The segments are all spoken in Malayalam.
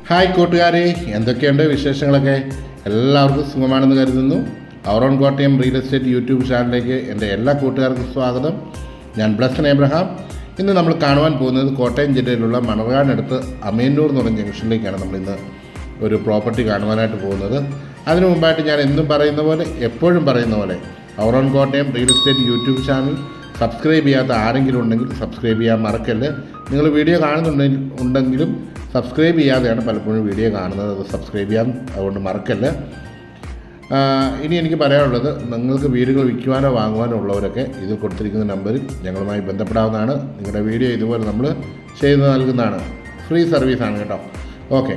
ഹായ് കൂട്ടുകാരെ, എന്തൊക്കെയുണ്ട് വിശേഷങ്ങളൊക്കെ? എല്ലാവർക്കും സുഖമാണെന്ന് കരുതുന്നു. Our own Kottayam real estate YouTube ചാനലിലേക്ക് എൻ്റെ എല്ലാ കൂട്ടുകാർക്കും സ്വാഗതം. ഞാൻ ബ്ലസ്സൻ എബ്രഹാം. ഇന്ന് നമ്മൾ കാണുവാൻ പോകുന്നത് കോട്ടയം ജില്ലയിലുള്ള മണർകാടിനടുത്ത് അമേന്നൂർ എന്ന് പറഞ്ഞ ജംഗ്ഷനിലേക്കാണ് നമ്മളിന്ന് ഒരു പ്രോപ്പർട്ടി കാണുവാനായിട്ട് പോകുന്നത്. അതിനു മുമ്പായിട്ട് ഞാൻ എപ്പോഴും പറയുന്ന പോലെ our own Kottayam real estate YouTube channel subscribe ചെയ്യാത്ത ആരെങ്കിലും ഉണ്ടെങ്കിൽ സബ്സ്ക്രൈബ് ചെയ്യാൻ മറക്കല്ലേ. നിങ്ങൾ വീഡിയോ കാണുന്നുണ്ടെങ്കിലും സബ്സ്ക്രൈബ് ചെയ്യാതെയാണ് പലപ്പോഴും വീഡിയോ കാണുന്നത്. അത് സബ്സ്ക്രൈബ് ചെയ്യാൻ അതുകൊണ്ട് മറക്കല്ലേ. ഇനി എനിക്ക് പറയാനുള്ളത്, നിങ്ങൾക്ക് വീടുകൾ വിൽക്കുവാനോ വാങ്ങുവാനോ ഉള്ളവരൊക്കെ ഇത് കൊടുത്തിരിക്കുന്ന നമ്പറിൽ ഞങ്ങളുമായി ബന്ധപ്പെടാവുന്നതാണ്. നിങ്ങളുടെ വീഡിയോ ഇതുപോലെ നമ്മൾ ചെയ്ത് നൽകുന്നതാണ്. ഫ്രീ സർവീസാണ് കേട്ടോ. ഓക്കെ,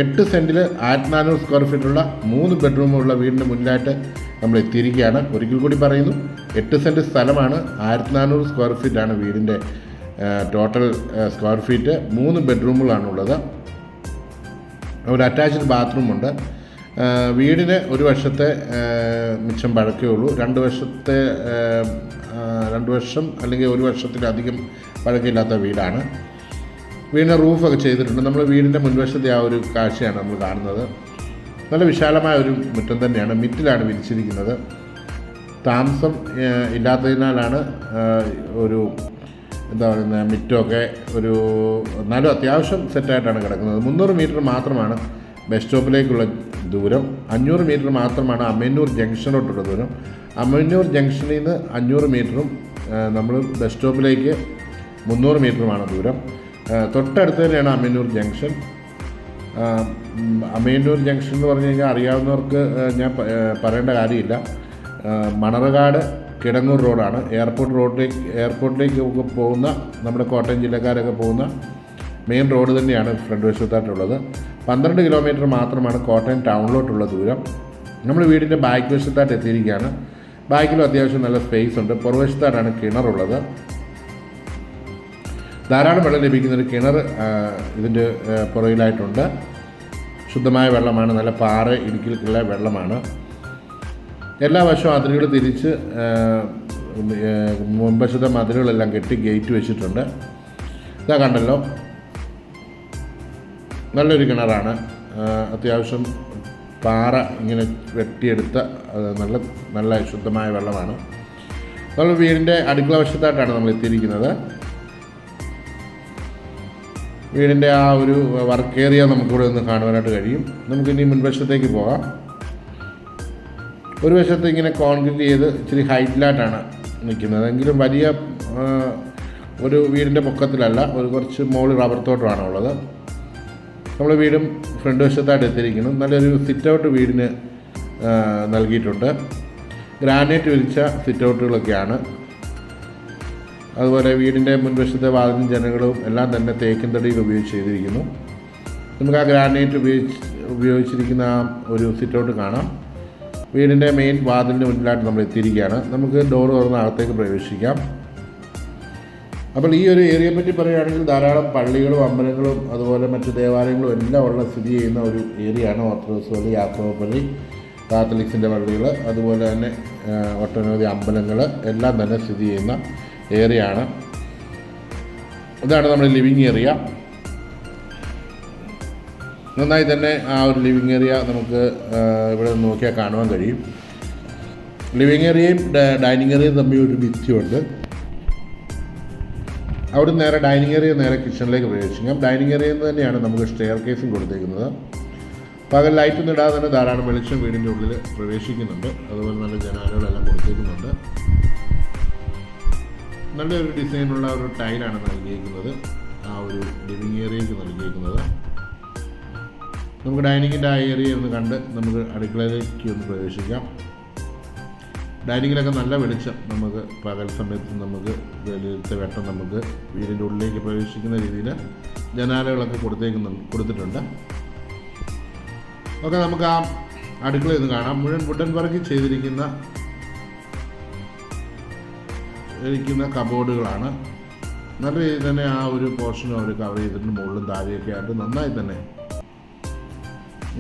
8 സെൻറ്റിൽ 1400 സ്ക്വയർ ഫീറ്റുള്ള 3 ബെഡ്റൂമുള്ള വീടിൻ്റെ മുന്നിലായിട്ട് നമ്മൾ എത്തിയിരിക്കുകയാണ്. ഒരിക്കൽ കൂടി പറയുന്നു, 8 സെൻറ്റ് സ്ഥലമാണ്, 1400 സ്ക്വയർ ഫീറ്റാണ് വീടിൻ്റെ ടോട്ടൽ സ്ക്വയർ ഫീറ്റ്. 3 ബെഡ്റൂമുകളാണുള്ളത്. ഒരു അറ്റാച്ച്ഡ് ബാത്റൂമുണ്ട്. വീടിന് ഒരു വർഷത്തെ മിച്ചം പഴക്കേ ഉള്ളൂ. 2 വർഷം അല്ലെങ്കിൽ 1 വർഷത്തിലധികം പഴക്കമില്ലാത്ത വീടാണ്. വീടിന് റൂഫൊക്കെ ചെയ്തിട്ടുണ്ട്. നമ്മൾ വീടിൻ്റെ മുൻവശത്തെ ആ ഒരു കാഴ്ചയാണ് നമ്മൾ കാണുന്നത്. നല്ല വിശാലമായ ഒരു മുറ്റം തന്നെയാണ്. മിറ്റിലാണ് വിരിച്ചിരിക്കുന്നത്. താമസം ഇല്ലാത്തതിനാലാണ് ഒരു എന്താ പറയുന്നത്, മിറ്റമൊക്കെ എന്നാലും അത്യാവശ്യം സെറ്റായിട്ടാണ് കിടക്കുന്നത്. 300 മീറ്റർ മാത്രമാണ് ബസ് സ്റ്റോപ്പിലേക്കുള്ള ദൂരം. 500 മീറ്റർ മാത്രമാണ് അമേന്നൂർ ജംഗ്ഷനോട്ടുള്ള ദൂരം. അമേന്നൂർ ജംഗ്ഷനിൽ നിന്ന് 500 മീറ്ററും നമ്മൾ ബസ് സ്റ്റോപ്പിലേക്ക് 300 മീറ്ററുമാണ് ദൂരം. തൊട്ടടുത്ത് തന്നെയാണ് അമേന്നൂർ ജംഗ്ഷൻ. അമേന്നൂർ ജംഗ്ഷൻ എന്ന് പറഞ്ഞു കഴിഞ്ഞാൽ അറിയാവുന്നവർക്ക് ഞാൻ പറയേണ്ട കാര്യമില്ല. മണർകാട് കിടങ്ങൂർ റോഡാണ്. എയർപോർട്ടിലേക്ക് പോകുന്ന നമ്മുടെ കോട്ടയം ജില്ലക്കാരൊക്കെ പോകുന്ന മെയിൻ റോഡ് തന്നെയാണ് ഫ്രണ്ട് വശത്തായിട്ടുള്ളത്. 12 കിലോമീറ്റർ മാത്രമാണ് കോട്ടയം ടൗണിലോട്ടുള്ള ദൂരം. നമ്മൾ വീടിൻ്റെ ബാക്ക് വശത്തായിട്ട് എത്തിയിരിക്കുകയാണ്. ബാക്കിലും അത്യാവശ്യം നല്ല സ്പേസ് ഉണ്ട്. പുറവശത്തായിട്ടാണ് കിണറുള്ളത്. ധാരാളം വെള്ളം ലഭിക്കുന്നൊരു കിണർ ഇതിൻ്റെ പുറകിലായിട്ടുണ്ട്. ശുദ്ധമായ വെള്ളമാണ്. നല്ല പാറ ഇടുക്കിലുള്ള വെള്ളമാണ്. എല്ലാ വശവും അതിരുകൾ തിരിച്ച് മുൻവശത്തെ മതിലുകളെല്ലാം കെട്ടി ഗേറ്റ് വെച്ചിട്ടുണ്ട്. ഇതാ കണ്ടല്ലോ, നല്ലൊരു കിണറാണ്. അത്യാവശ്യം പാറ ഇങ്ങനെ വെട്ടിയെടുത്ത നല്ല ശുദ്ധമായ വെള്ളമാണ്. നമ്മൾ വീടിൻ്റെ അടുക്കള വശത്തായിട്ടാണ് നമ്മൾ എത്തിയിരിക്കുന്നത്. വീടിൻ്റെ ആ ഒരു വർക്ക് ഏരിയ നമുക്കിവിടെ ഒന്ന് കാണുവാനായിട്ട് കഴിയും. നമുക്കിനി മുൻവശത്തേക്ക് പോകാം. ഒരു വശത്ത് ഇങ്ങനെ കോൺക്രീറ്റ് ചെയ്ത് ഇച്ചിരി ഹൈറ്റിലായിട്ടാണ് നിൽക്കുന്നത്. എങ്കിലും വലിയ ഒരു വീടിൻ്റെ പൊക്കത്തിലല്ല, കുറച്ച് മുകളിൽ റബ്ബർ തോട്ടമാണ് ഉള്ളത്. നമ്മൾ വീടും ഫ്രണ്ട് വശത്തായിട്ട് എത്തിയിരിക്കുന്നു. നല്ലൊരു സിറ്റ് ഔട്ട് വീടിന് നൽകിയിട്ടുണ്ട്. ഗ്രാനൈറ്റ് വിരിച്ച സിറ്റ് ഔട്ടുകളൊക്കെയാണ്. അതുപോലെ വീടിൻ്റെ മുൻവശത്തെ വാതിലും ജനലും എല്ലാം തന്നെ തേക്കിൻ തടിയിൽ ഉപയോഗിച്ച് ചെയ്തിരിക്കുന്നു. നമുക്ക് ആ ഗ്രാനൈറ്റ് ഉപയോഗിച്ചിരിക്കുന്ന ആ ഒരു സിറ്റ് ഔട്ട് കാണാം. വീടിൻ്റെ മെയിൻ വാതിലിന് മുന്നിലായിട്ട് നമ്മൾ എത്തിയിരിക്കുകയാണ്. നമുക്ക് ഡോർ തുറന്ന് അകത്തേക്ക് പ്രവേശിക്കാം. അപ്പോൾ ഈ ഒരു ഏരിയയെ പറ്റി പറയുകയാണെങ്കിൽ ധാരാളം പള്ളികളും അമ്പലങ്ങളും അതുപോലെ മറ്റ് ദേവാലയങ്ങളും എല്ലാം സ്ഥിതി ചെയ്യുന്ന ഒരു ഏരിയയാണ്. ഓർത്തഡോക്സ് പള്ളി, യാക്കോബ പള്ളി, കാത്തലിക്സിൻ്റെ പള്ളികൾ, അതുപോലെ തന്നെ ഒട്ടനവധി അമ്പലങ്ങൾ എല്ലാം തന്നെ സ്ഥിതി ചെയ്യുന്ന ഏരിയയാണ്. ഇതാണ് നമ്മുടെ ലിവിങ് ഏരിയ. നന്നായി തന്നെ ആ ഒരു ലിവിങ് ഏരിയ നമുക്ക് ഇവിടെ നോക്കിയാൽ കാണുവാൻ കഴിയും. ലിവിങ് ഏരിയയും ഡൈനിങ് ഏരിയയും തമ്മിൽ ഒരു ഭിത്തിയുണ്ട്. അവിടെ നേരെ ഡൈനിങ് ഏരിയ നേരെ കിച്ചണിലേക്ക് പ്രവേശിക്കാം. ഡൈനിങ് ഏരിയയിൽ നിന്ന് തന്നെയാണ് നമുക്ക് സ്റ്റെയർ കേസും കൊടുത്തേക്കുന്നത്. പകൽ ലൈറ്റൊന്നും ഇടാതെ തന്നെ ധാരാളം വെളിച്ചം വീടിൻ്റെ ഉള്ളിൽ പ്രവേശിക്കുന്നുണ്ട്. അതുപോലെ നല്ല ജനാലകളെല്ലാം കൊടുത്തേക്കുന്നുണ്ട്. നല്ലൊരു ഡിസൈനുള്ള ഒരു ടൈലാണ് നൽകിയിരിക്കുന്നത്. ആ ഒരു ലിവിങ് ഏരിയയ്ക്ക് നൽകിയിരിക്കുന്നത്. നമുക്ക് ഡൈനിങ്ങിൻ്റെ ആ ഏരിയ ഒന്ന് കണ്ട് നമുക്ക് അടുക്കളയിലേക്ക് ഒന്ന് പ്രവേശിക്കാം. ഡൈനിങ്ങിലൊക്കെ നല്ല വെളിച്ചം നമുക്ക് പകൽ സമയത്ത് നമുക്ക് വെളിയിലത്തെ വെട്ടം നമുക്ക് വീടിൻ്റെ ഉള്ളിലേക്ക് പ്രവേശിക്കുന്ന രീതിയിൽ ജനാലകളൊക്കെ കൊടുത്തിട്ടുണ്ട്. ഓക്കെ, നമുക്ക് ആ അടുക്കളയിൽ നിന്ന് കാണാം. മുഴുവൻ വുഡൻ വർക്ക് ചെയ്തിരിക്കുന്ന കബോർഡുകളാണ്. നല്ല രീതിയിൽ തന്നെ ആ ഒരു പോർഷനും അവർ കവർ ചെയ്തിട്ടുണ്ട്. മുകളിലും താഴെയൊക്കെ ആയിട്ട് നന്നായി തന്നെ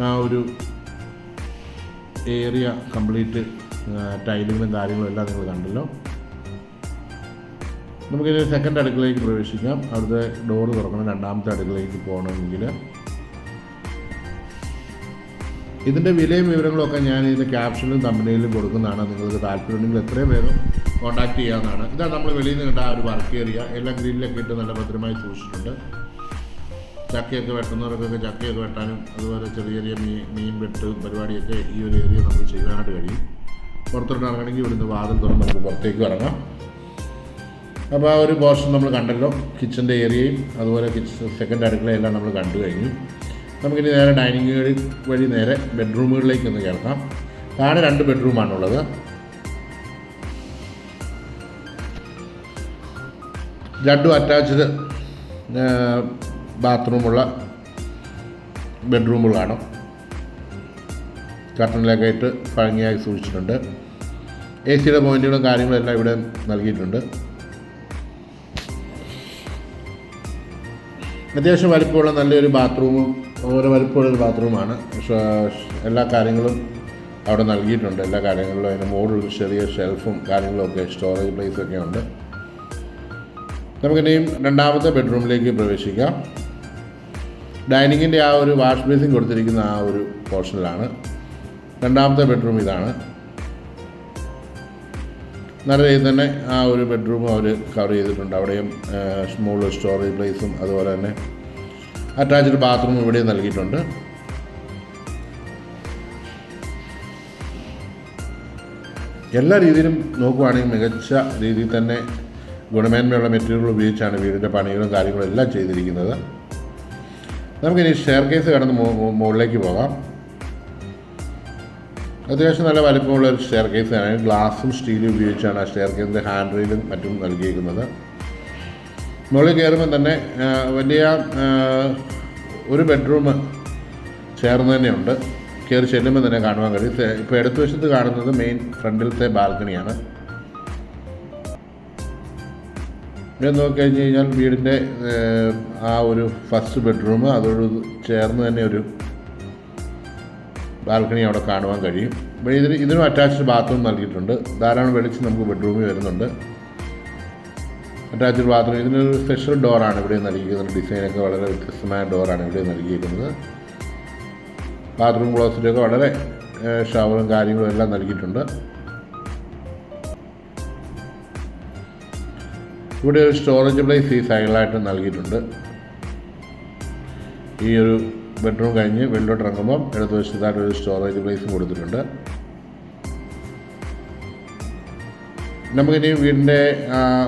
ആ ഒരു ഏരിയ കംപ്ലീറ്റ് ടൈലുകളും കാര്യങ്ങളും എല്ലാം നിങ്ങൾ കണ്ടല്ലോ. നമുക്കിനി സെക്കൻഡ് അടുക്കളയിലേക്ക് പ്രവേശിക്കാം. അവിടുത്തെ ഡോറ് തുറക്കണം. രണ്ടാമത്തെ അടുക്കളയിലേക്ക് പോകണമെങ്കിൽ ഇതിൻ്റെ വിലയും വിവരങ്ങളൊക്കെ ഞാൻ ഇതിൻ്റെ ക്യാപ്ഷനിലും തമ്പനയിലും കൊടുക്കുന്നതാണ്. നിങ്ങൾക്ക് താല്പര്യമുണ്ടെങ്കിൽ എത്രയും വേഗം കോൺടാക്ട് ചെയ്യാവുന്നതാണ്. ഇതാണ് നമ്മൾ വെളിയിൽ നിന്ന് കണ്ട ആ ഒരു വർക്ക് ഏരിയ. എല്ലാം ഗ്രില്ലൊക്കെ ഇട്ട് നല്ല ഭദ്രമായി സൂക്ഷിച്ചിട്ടുണ്ട്. ചക്കയൊക്കെ വെട്ടുന്നവർക്കൊക്കെ ചക്കയൊക്കെ വെട്ടാനും അതുപോലെ ചെറിയ ചെറിയ മീൻ വെട്ട് പരിപാടിയൊക്കെ ഈ ഒരു ഏരിയ നമുക്ക് ചെയ്യാനായിട്ട് കഴിയും. പുറത്തോട്ട് ഇറങ്ങണമെങ്കിൽ ഇവിടുന്ന് വാതിൽ തുറന്ന് നമുക്ക് പുറത്തേക്ക് ഇറങ്ങാം. അപ്പോൾ ആ ഒരു പോർഷൻ നമ്മൾ കണ്ടല്ലോ. കിച്ചൻ്റെ ഏരിയയും അതുപോലെ സെക്കൻഡ് അടുക്കളയെല്ലാം നമ്മൾ കണ്ടു കഴിഞ്ഞു. നമുക്കിനി നേരെ ഡൈനിങ് വഴി നേരെ ബെഡ്റൂമുകളിലേക്ക് ഒന്ന് കേൾക്കാം. താഴെ 2 ബെഡ്റൂമാണുള്ളത്. രണ്ടും അറ്റാച്ച്ഡ് ബാത്റൂമുള്ള ബെഡ്റൂമുകളാണ്. കർട്ടനിലൊക്കെ ഇട്ട് ഭംഗിയായി സൂക്ഷിച്ചിട്ടുണ്ട്. AC-യുടെ പോയിൻറ്റുകളും കാര്യങ്ങളും എല്ലാം ഇവിടെ നൽകിയിട്ടുണ്ട്. അത്യാവശ്യം വലിപ്പമുള്ള നല്ലൊരു ബാത്റൂമും ഓരോ വലിപ്പമുള്ളൊരു ബാത്റൂമാണ്. എല്ലാ കാര്യങ്ങളും അവിടെ നൽകിയിട്ടുണ്ട്. എല്ലാ കാര്യങ്ങളിലും അതിന് മുകളിൽ ചെറിയ ഷെൽഫും കാര്യങ്ങളൊക്കെ സ്റ്റോറേജ് പ്ലേസൊക്കെ ഉണ്ട്. നമുക്കിനിയും രണ്ടാമത്തെ ബെഡ്റൂമിലേക്ക് പ്രവേശിക്കാം. ഡൈനിങ്ങിൻ്റെ ആ ഒരു വാഷ് ബേസിൻ കൊടുത്തിരിക്കുന്ന ആ ഒരു പോർഷനിലാണ്. രണ്ടാമത്തെ ബെഡ്റൂം ഇതാണ്. നല്ല രീതിയിൽ തന്നെ ആ ഒരു ബെഡ്റൂം അവർ കവർ ചെയ്തിട്ടുണ്ട്. അവിടെയും സ്മോൾ സ്റ്റോറേജ് പ്ലേസും അതുപോലെ തന്നെ അറ്റാച്ച്ഡ് ബാത്റൂം ഇവിടെ നൽകിയിട്ടുണ്ട്. എല്ലാ രീതിയിലും നോക്കുവാണെങ്കിൽ മികച്ച രീതിയിൽ തന്നെ ഗുണമേന്മയുള്ള മെറ്റീരിയൽ ഉപയോഗിച്ചാണ് വീടിൻ്റെ പണികളും കാര്യങ്ങളും എല്ലാം ചെയ്തിരിക്കുന്നത്. നമുക്കിനി സ്റ്റെയർ കേസ് കടന്ന് മുകളിലേക്ക് പോകാം. അത്യാവശ്യം നല്ല വലിപ്പമുള്ള ഒരു സ്റ്റെയർ കേസാണ്. ഗ്ലാസും സ്റ്റീലും ഉപയോഗിച്ചാണ് ആ സ്റ്റെയർ കേസിൻ്റെ ഹാൻഡ് റെയിലും മറ്റും നൽകിയിരിക്കുന്നത്. മുകളിൽ കയറുമ്പോൾ തന്നെ വലിയ ഒരു ബെഡ്റൂം ചേർന്ന് തന്നെയുണ്ട്. കയറി ചെല്ലുമ്പോൾ തന്നെ കാണുവാൻ കഴിയും. ഇപ്പോൾ ഇടത്ത് വശത്ത് കാണുന്നത് മെയിൻ ഫ്രണ്ടിലത്തെ ബാൽക്കണിയാണ്. ഇവിടെ നോക്കിക്കഴിഞ്ഞ് കഴിഞ്ഞാൽ വീടിൻ്റെ ആ ഒരു ഫസ്റ്റ് ബെഡ്റൂം അതോട് ചേർന്ന് തന്നെ ഒരു ബാൽക്കണി അവിടെ കാണുവാൻ കഴിയും. ഇവിടെ ഇതിനും അറ്റാച്ച്ഡ് ബാത്റൂം നൽകിയിട്ടുണ്ട്. ധാരാളം വെളിച്ചം നമുക്ക് ബെഡ്റൂമിൽ വരുന്നുണ്ട്. അറ്റാച്ച്ഡ് ബാത്റൂം ഇതിനൊരു സ്പെഷ്യൽ ഡോറാണ് ഇവിടെ നൽകിയിരിക്കുന്നത്. ഡിസൈനൊക്കെ വളരെ വ്യത്യസ്തമായ ഡോറാണ് ഇവിടെ നൽകിയിരിക്കുന്നത്. ബാത്റൂം ക്ലോസറ്റൊക്കെ വളരെ ഷവറും കാര്യങ്ങളും എല്ലാം നൽകിയിട്ടുണ്ട്. ഇവിടെ ഒരു സ്റ്റോറേജ് പ്ലേസ് ഈ സൈഡിലായിട്ട് നൽകിയിട്ടുണ്ട്. ഈ ഒരു ബെഡ്റൂം കഴിഞ്ഞ് വെളിലോട്ട് ഇറങ്ങുമ്പം ഇടതുവശത്തായിട്ട് ഒരു സ്റ്റോറേജ് പ്ലേസും കൊടുത്തിട്ടുണ്ട്. നമുക്കിനി വീടിൻ്റെ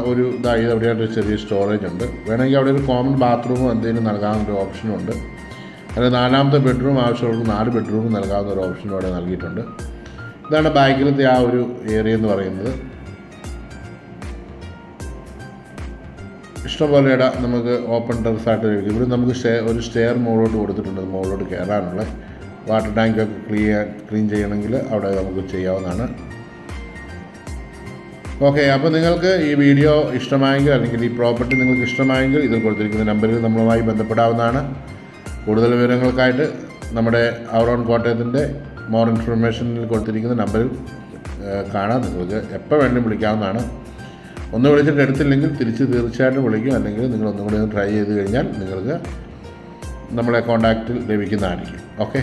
ഒരു ഇതവിടെയായിട്ട് ചെറിയ സ്റ്റോറേജ് ഉണ്ട്. വേണമെങ്കിൽ അവിടെ ഒരു കോമൺ ബാത്റൂമോ എന്തെങ്കിലും നൽകാവുന്നൊരു ഓപ്ഷനും ഉണ്ട്. അതായത് 4ാമത്തെ ബെഡ്റൂം ആവശ്യമുള്ള 4 ബെഡ്റൂം നൽകാവുന്ന ഒരു ഓപ്ഷനും അവിടെ നൽകിയിട്ടുണ്ട്. ഇതാണ് ബാക്കിലത്തെ ആ ഒരു ഏരിയ എന്ന് പറയുന്നത്. ഇഷ്ടംപോലെ ഇട നമുക്ക് ഓപ്പൺ ടെറസായിട്ട് ലഭിക്കും. ഇവിടെ നമുക്ക് ഒരു സ്റ്റെയർ മുകളിലോട്ട് കൊടുത്തിട്ടുണ്ട്. മുകളിലോട്ട് കയറാനുള്ള വാട്ടർ ടാങ്കൊക്കെ ക്ലീൻ ചെയ്യണമെങ്കിൽ അവിടെ നമുക്ക് ചെയ്യാവുന്നതാണ്. ഓക്കെ, അപ്പോൾ നിങ്ങൾക്ക് ഈ വീഡിയോ ഇഷ്ടമായെങ്കിൽ അല്ലെങ്കിൽ ഈ പ്രോപ്പർട്ടി നിങ്ങൾക്ക് ഇഷ്ടമായെങ്കിൽ ഇതിൽ കൊടുത്തിരിക്കുന്ന നമ്പറിൽ നമ്മളുമായി ബന്ധപ്പെടാവുന്നതാണ്. കൂടുതൽ വിവരങ്ങൾക്കായിട്ട് നമ്മുടെ ഔറോൺ കോട്ടയത്തിൻ്റെ മോർ ഇൻഫർമേഷനിൽ കൊടുത്തിരിക്കുന്ന നമ്പറിൽ കാണാം. നിങ്ങൾക്ക് എപ്പോൾ വേണമെങ്കിലും വിളിക്കാവുന്നതാണ്. ഒന്ന് വിളിച്ചിട്ട് എടുത്തില്ലെങ്കിൽ തീർച്ചയായിട്ടും വിളിക്കും. അല്ലെങ്കിൽ നിങ്ങൾ ഒന്നും കൂടി ട്രൈ ചെയ്ത് കഴിഞ്ഞാൽ നിങ്ങൾക്ക് നമ്മളെ കോൺടാക്റ്റിൽ ലഭിക്കുന്നതായിരിക്കും. ഓക്കെ,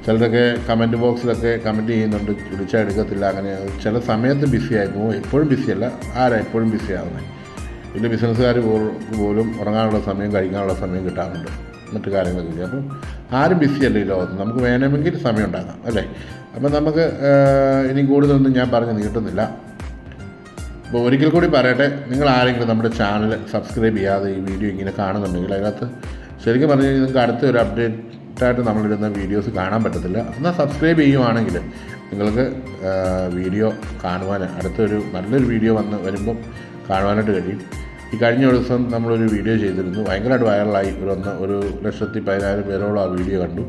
ചിലരൊക്കെ കമൻറ്റ് ബോക്സിലൊക്കെ കമൻറ്റ് ചെയ്യുന്നുണ്ട്, വിളിച്ചാൽ എടുക്കത്തില്ല. അങ്ങനെ ചില സമയത്ത് ബിസി ആയി പോകും. എപ്പോഴും ബിസിയല്ല, എപ്പോഴും ബിസി ആകുന്നത്. വലിയ ബിസിനസ്സുകാർ പോലും ഉറങ്ങാനുള്ള സമയം കഴിക്കാനുള്ള സമയം കിട്ടാറുണ്ട്, മറ്റു കാര്യങ്ങളൊക്കെ ചെയ്യും. അപ്പം ആരും ബിസിയല്ല ഈ ലോകത്ത്. നമുക്ക് വേണമെങ്കിൽ സമയം ഉണ്ടാക്കാം അല്ലേ. അപ്പം നമുക്ക് ഇനി കൂടുതലൊന്നും ഞാൻ പറഞ്ഞ് നീട്ടുന്നില്ല. അപ്പോൾ ഒരിക്കൽ കൂടി പറയട്ടെ, നിങ്ങൾ ആരെങ്കിലും നമ്മുടെ ചാനൽ സബ്സ്ക്രൈബ് ചെയ്യാതെ ഈ വീഡിയോ ഇങ്ങനെ കാണുന്നുണ്ടെങ്കിൽ അതിനകത്ത് ശരിക്കും പറഞ്ഞു കഴിഞ്ഞാൽ നിങ്ങൾക്ക് അടുത്തൊരു അപ്ഡേറ്റായിട്ട് നമ്മളിടുന്ന വീഡിയോസ് കാണാൻ പറ്റത്തില്ല. എന്നാൽ സബ്സ്ക്രൈബ് ചെയ്യുവാണെങ്കിൽ നിങ്ങൾക്ക് വീഡിയോ കാണുവാൻ അടുത്തൊരു നല്ലൊരു വീഡിയോ വരുമ്പം കാണുവാനായിട്ട് കഴിയും. ഈ കഴിഞ്ഞ ദിവസം നമ്മളൊരു വീഡിയോ ചെയ്തിരുന്നു, ഭയങ്കരമായിട്ട് വൈറലായി. 1,10,000 പേരോളം ആ വീഡിയോ കണ്ടു.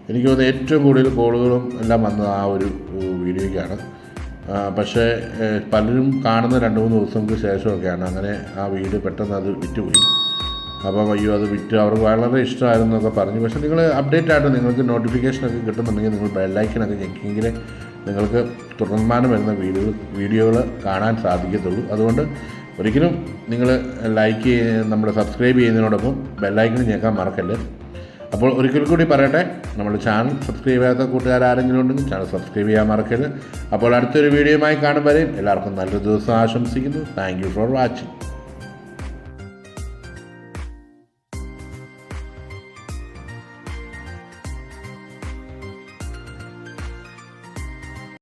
എനിക്ക് തോന്നുന്നു ഏറ്റവും കൂടുതൽ കോളുകളും എല്ലാം വന്നത് ആ ഒരു വീഡിയോയ്ക്കാണ്. പക്ഷേ പലരും കാണുന്ന 2-3 ദിവസങ്ങൾക്ക് ശേഷമൊക്കെയാണ് അങ്ങനെ ആ വീഡിയോ പെട്ടെന്ന് അത് വിറ്റുപോയി. അപ്പം അയ്യോ അത് വിറ്റ് അവർക്ക് വളരെ ഇഷ്ടമായിരുന്നു എന്നൊക്കെ പറഞ്ഞു. പക്ഷേ നിങ്ങൾ അപ്ഡേറ്റ് ആയിട്ട് നിങ്ങൾക്ക് നോട്ടിഫിക്കേഷനൊക്കെ കിട്ടുന്നുണ്ടെങ്കിൽ നിങ്ങൾ ബെല്ലൈക്കനൊക്കെ ഞെക്കിയെങ്കിൽ നിങ്ങൾക്ക് തുടർമാനം വരുന്ന വീഡിയോകൾ കാണാൻ സാധിക്കത്തുള്ളൂ. അതുകൊണ്ട് ഒരിക്കലും നിങ്ങൾ നമ്മുടെ സബ്സ്ക്രൈബ് ചെയ്യുന്നതിനോടൊപ്പം ബെല്ലൈക്കൺ ഞെക്കാൻ മറക്കല്ല്. അപ്പോൾ ഒരിക്കൽ കൂടി പറയട്ടെ, നമ്മുടെ ചാനൽ സബ്സ്ക്രൈബ് ചെയ്യാത്ത കൂട്ടുകാരെങ്കിലും ഉണ്ടെങ്കിൽ ചാനൽ സബ്സ്ക്രൈബ് ചെയ്യാൻ മറക്കരുത്. അപ്പോൾ അടുത്തൊരു വീഡിയോയുമായി കാണും വരെയും എല്ലാവർക്കും നല്ലൊരു ദിവസം ആശംസിക്കുന്നു. Thank you for watching.